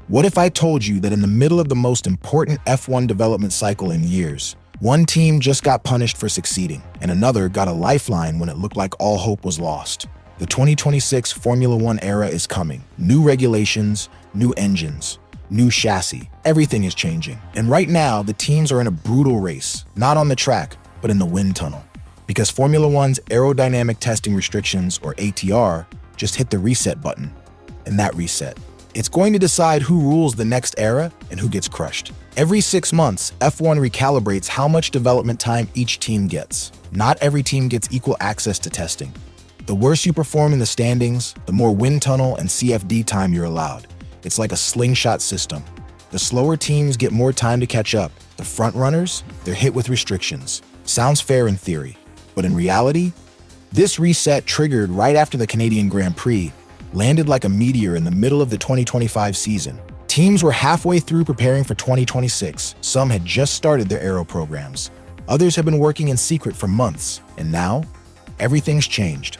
What if I told you that in the middle of the most important F1 development cycle in years, one team just got punished for succeeding, and another got a lifeline when it looked like all hope was lost? The 2026 Formula One era is coming. New regulations, new engines, new chassis. Everything is changing. And right now, the teams are in a brutal race, not on the track, but in the wind tunnel. Because Formula One's Aerodynamic Testing Restrictions, or ATR, just hit the reset button. And that reset, it's going to decide who rules the next era and who gets crushed. Every 6 months, F1 recalibrates how much development time each team gets. Not every team gets equal access to testing. The worse you perform in the standings, the more wind tunnel and CFD time you're allowed. It's like a slingshot system. The slower teams get more time to catch up. The front runners, they're hit with restrictions. Sounds fair in theory, but in reality, this reset triggered right after the Canadian Grand Prix landed like a meteor in the middle of the 2025 season. Teams were halfway through preparing for 2026. Some had just started their aero programs. Others have been working in secret for months, and now, everything's changed.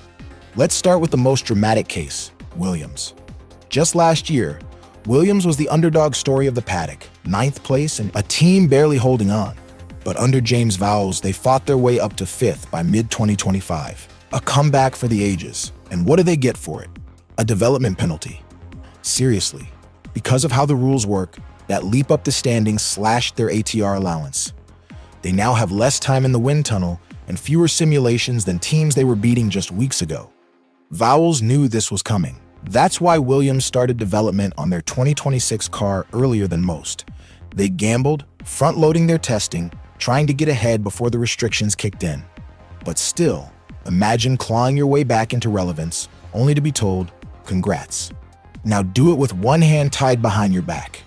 Let's start with the most dramatic case, Williams. Just last year, Williams was the underdog story of the paddock, 9th place and a team barely holding on. But under James Vowles, they fought their way up to 5th by mid-2025. A comeback for the ages. And what do they get for it? A development penalty. Seriously, because of how the rules work, that leap up the standings slashed their ATR allowance. They now have less time in the wind tunnel and fewer simulations than teams they were beating just weeks ago. Vowles knew this was coming. That's why Williams started development on their 2026 car earlier than most. They gambled, front-loading their testing, trying to get ahead before the restrictions kicked in. But still, imagine clawing your way back into relevance, only to be told, congrats. Now do it with one hand tied behind your back.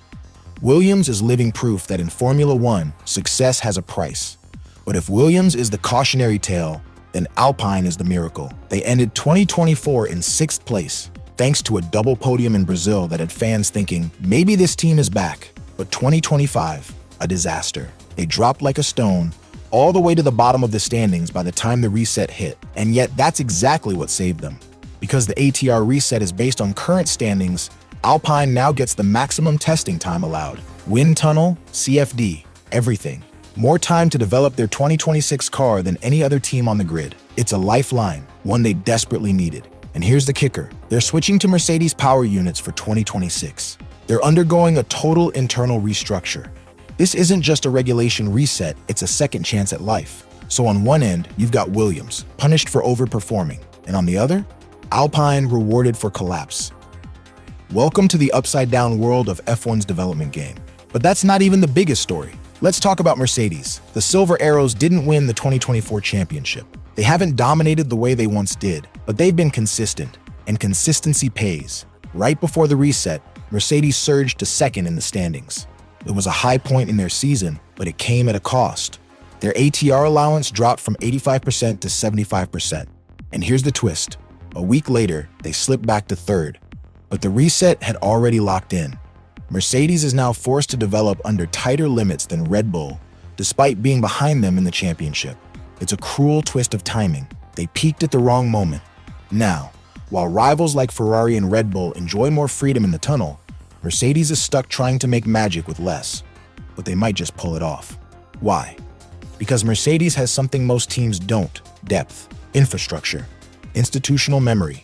Williams is living proof that in Formula One, success has a price. But if Williams is the cautionary tale, then Alpine is the miracle. They ended 2024 in 6th place, thanks to a double podium in Brazil that had fans thinking, maybe this team is back. But 2025, a disaster. They dropped like a stone, all the way to the bottom of the standings by the time the reset hit. And yet that's exactly what saved them. Because the ATR reset is based on current standings, Alpine now gets the maximum testing time allowed. Wind tunnel, CFD, everything. More time to develop their 2026 car than any other team on the grid. It's a lifeline, one they desperately needed. And here's the kicker. They're switching to Mercedes power units for 2026. They're undergoing a total internal restructure. This isn't just a regulation reset, it's a second chance at life. So on one end, you've got Williams, punished for overperforming. And on the other, Alpine rewarded for collapse. Welcome to the upside-down world of F1's development game. But that's not even the biggest story. Let's talk about Mercedes. The Silver Arrows didn't win the 2024 championship. They haven't dominated the way they once did, but they've been consistent, and consistency pays. Right before the reset, Mercedes surged to 2nd in the standings. It was a high point in their season, but it came at a cost. Their ATR allowance dropped from 85% to 75%. And here's the twist. A week later, they slipped back to 3rd. But the reset had already locked in. Mercedes is now forced to develop under tighter limits than Red Bull, despite being behind them in the championship. It's a cruel twist of timing. They peaked at the wrong moment. Now, while rivals like Ferrari and Red Bull enjoy more freedom in the tunnel, Mercedes is stuck trying to make magic with less. But they might just pull it off. Why? Because Mercedes has something most teams don't: depth, infrastructure, institutional memory.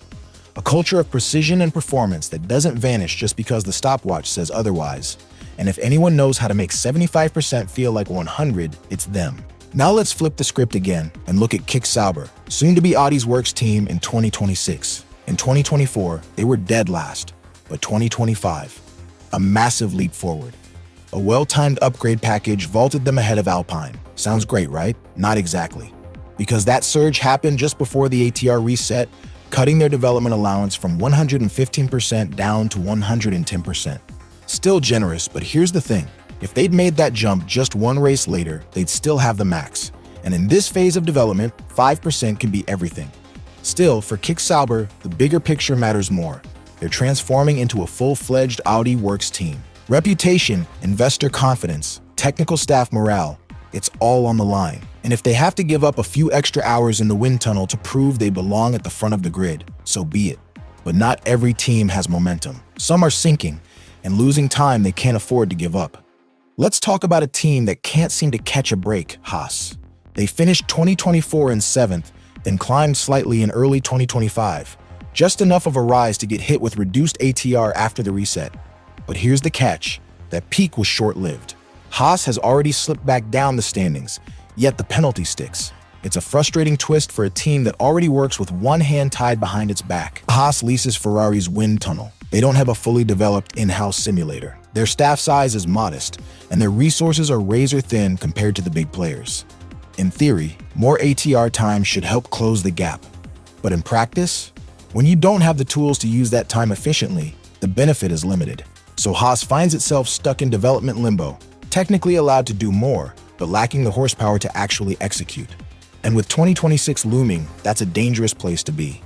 A culture of precision and performance that doesn't vanish just because the stopwatch says otherwise. And if anyone knows how to make 75% feel like 100, it's them. Now let's flip the script again and look at Kick Sauber, soon to be Audi's works team in 2026. In 2024, they were dead last. But 2025, a massive leap forward. A well-timed upgrade package vaulted them ahead of Alpine. Sounds great, right? Not exactly. Because that surge happened just before the ATR reset, cutting their development allowance from 115% down to 110%. Still generous, but here's the thing. If they'd made that jump just one race later, they'd still have the max. And in this phase of development, 5% can be everything. Still, for Kick Sauber, the bigger picture matters more. They're transforming into a full-fledged Audi Works team. Reputation, investor confidence, technical staff morale, it's all on the line. And if they have to give up a few extra hours in the wind tunnel to prove they belong at the front of the grid, so be it. But not every team has momentum. Some are sinking, and losing time they can't afford to give up. Let's talk about a team that can't seem to catch a break, Haas. They finished 2024 in 7th, then climbed slightly in early 2025, just enough of a rise to get hit with reduced ATR after the reset. But here's the catch, that peak was short-lived. Haas has already slipped back down the standings, yet the penalty sticks. It's a frustrating twist for a team that already works with one hand tied behind its back. Haas leases Ferrari's wind tunnel. They don't have a fully developed in-house simulator. Their staff size is modest, and their resources are razor-thin compared to the big players. In theory, more ATR time should help close the gap. But in practice, when you don't have the tools to use that time efficiently, the benefit is limited. So Haas finds itself stuck in development limbo, technically allowed to do more, but lacking the horsepower to actually execute. And with 2026 looming, that's a dangerous place to be.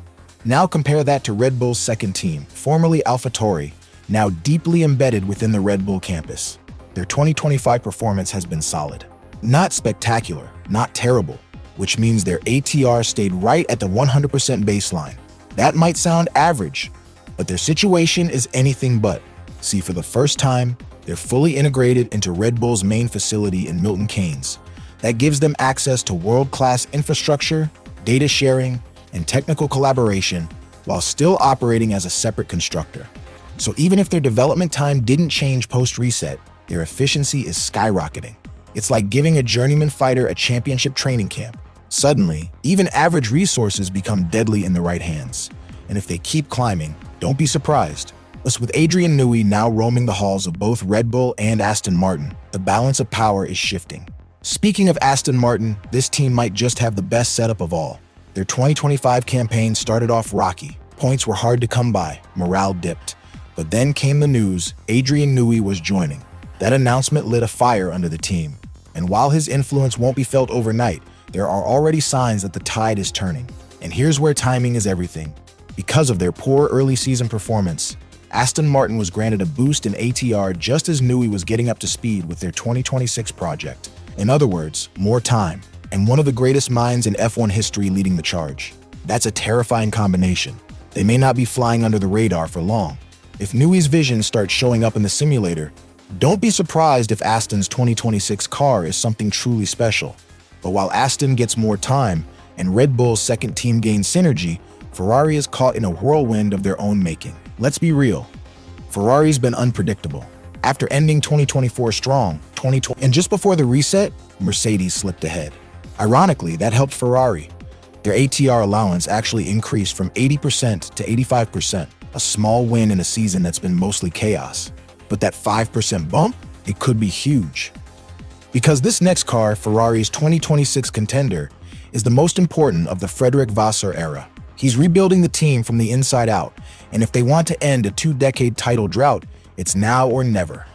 Now compare that to Red Bull's second team, formerly AlphaTauri, now deeply embedded within the Red Bull campus. Their 2025 performance has been solid. Not spectacular, not terrible, which means their ATR stayed right at the 100% baseline. That might sound average, but their situation is anything but. See, for the first time, they're fully integrated into Red Bull's main facility in Milton Keynes. That gives them access to world-class infrastructure, data sharing, and technical collaboration while still operating as a separate constructor. So even if their development time didn't change post-reset, their efficiency is skyrocketing. It's like giving a journeyman fighter a championship training camp. Suddenly, even average resources become deadly in the right hands. And if they keep climbing, don't be surprised. Thus, with Adrian Newey now roaming the halls of both Red Bull and Aston Martin, the balance of power is shifting. Speaking of Aston Martin, this team might just have the best setup of all. Their 2025 campaign started off rocky. Points were hard to come by, morale dipped. But then came the news, Adrian Newey was joining. That announcement lit a fire under the team. And while his influence won't be felt overnight, there are already signs that the tide is turning. And here's where timing is everything. Because of their poor early season performance, Aston Martin was granted a boost in ATR just as Newey was getting up to speed with their 2026 project. In other words, more time, and one of the greatest minds in F1 history leading the charge. That's a terrifying combination. They may not be flying under the radar for long. If Newey's vision starts showing up in the simulator, don't be surprised if Aston's 2026 car is something truly special. But while Aston gets more time and Red Bull's second team gains synergy, Ferrari is caught in a whirlwind of their own making. Let's be real. Ferrari's been unpredictable. After ending 2024 strong, and just before the reset, Mercedes slipped ahead. Ironically, that helped Ferrari. Their ATR allowance actually increased from 80% to 85%, a small win in a season that's been mostly chaos. But that 5% bump, it could be huge. Because this next car, Ferrari's 2026 contender, is the most important of the Frederic Vasseur era. He's rebuilding the team from the inside out, and if they want to end a 2-decade title drought, it's now or never.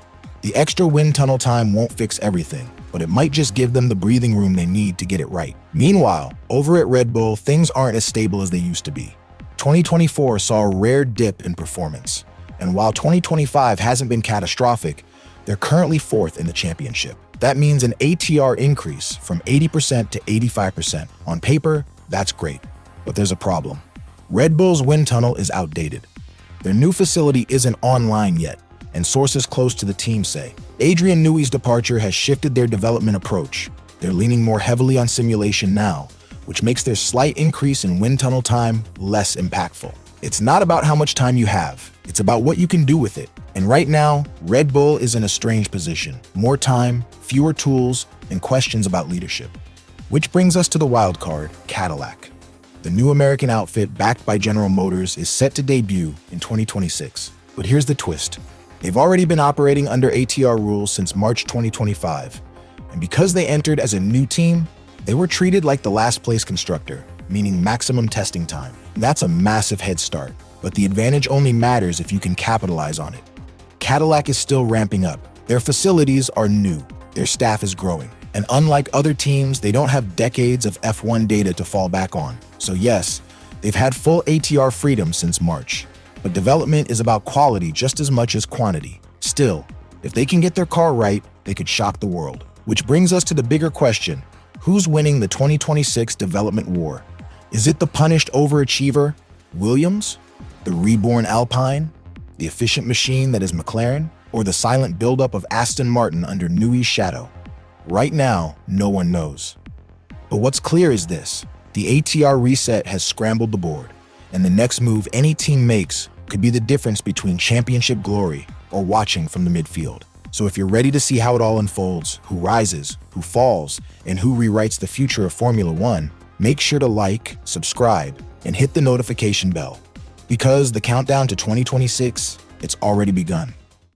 The extra wind tunnel time won't fix everything, but it might just give them the breathing room they need to get it right. Meanwhile, over at Red Bull, things aren't as stable as they used to be. 2024 saw a rare dip in performance, and while 2025 hasn't been catastrophic, they're currently 4th in the championship. That means an ATR increase from 80% to 85%. On paper, that's great, but there's a problem. Red Bull's wind tunnel is outdated. Their new facility isn't online yet, and sources close to the team say Adrian Newey's departure has shifted their development approach. They're leaning more heavily on simulation now, which makes their slight increase in wind tunnel time less impactful. It's not about how much time you have, it's about what you can do with it. And right now, Red Bull is in a strange position. More time, fewer tools, and questions about leadership. Which brings us to the wild card, Cadillac. The new American outfit backed by General Motors is set to debut in 2026. But here's the twist. They've already been operating under ATR rules since March 2025. And because they entered as a new team, they were treated like the last place constructor, meaning maximum testing time. That's a massive head start, but the advantage only matters if you can capitalize on it. Cadillac is still ramping up. Their facilities are new. Their staff is growing. And unlike other teams, they don't have decades of F1 data to fall back on. So yes, they've had full ATR freedom since March. But development is about quality just as much as quantity. Still, if they can get their car right, they could shock the world. Which brings us to the bigger question. Who's winning the 2026 development war? Is it the punished overachiever, Williams? The reborn Alpine? The efficient machine that is McLaren, or the silent buildup of Aston Martin under Newey's shadow? Right now, no one knows. But what's clear is this: the ATR reset has scrambled the board, and the next move any team makes could be the difference between championship glory or watching from the midfield. So if you're ready to see how it all unfolds, who rises, who falls, and who rewrites the future of Formula One, make sure to like, subscribe, and hit the notification bell. Because the countdown to 2026, it's already begun.